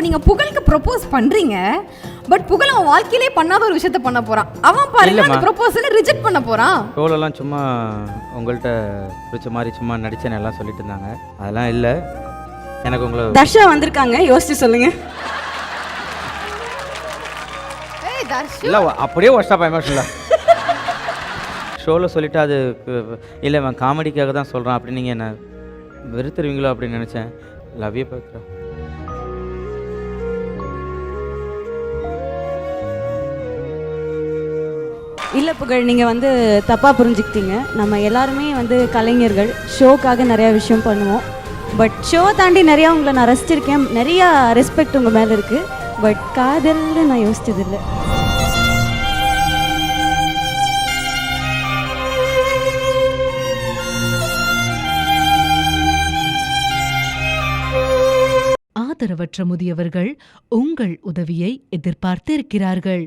நீங்க புகழுக்கு ப்ரொபோஸ் பண்றீங்க, பட் புகழ் அவன் வாழ்க்கையிலே பண்ணாத ஒரு விஷயத்த பண்ண போறான். அவன் பாருங்க அந்த ப்ரொபோசலை ரிஜெக்ட் பண்ண போறான். ஷோலெல்லாம் சும்மா உங்கள்கிட்ட பிடிச்ச மாதிரி சும்மா நடிச்சேன்னு எல்லாம் சொல்லிட்டு இருந்தாங்க. அதெல்லாம் இல்லை. எனக்கு உங்களை தர்ஷா வந்திருக்காங்க, யோசிச்சு சொல்லுங்க. இல்லை அப்படியே ஒர்ஸ்டாப் எமோஷன்ல ஷோவில் சொல்லிட்டு அது இல்லை அவன் காமெடிக்காக தான் சொல்கிறான் அப்படின்னு நீங்கள் என்ன வெறுத்துருவீங்களோ அப்படின்னு நினச்சேன். Love you Pavithra. இல்லை புகழ், நீங்கள் வந்து தப்பாக புரிஞ்சுக்கிட்டீங்க. நம்ம எல்லாருமே வந்து கலைஞர்கள், ஷோக்காக நிறையா விஷயம் பண்ணுவோம். பட் ஷோ தாண்டி நிறையா உங்களை நான் ரசிச்சிருக்கேன், நிறையா ரெஸ்பெக்ட் உங்கள் மேலே இருக்குது. பட் காதல்னு நான் யோசிச்சதில்லை. ஆதரவற்ற முதியவர்கள் உங்கள் உதவியை எதிர்பார்த்திருக்கிறார்கள்.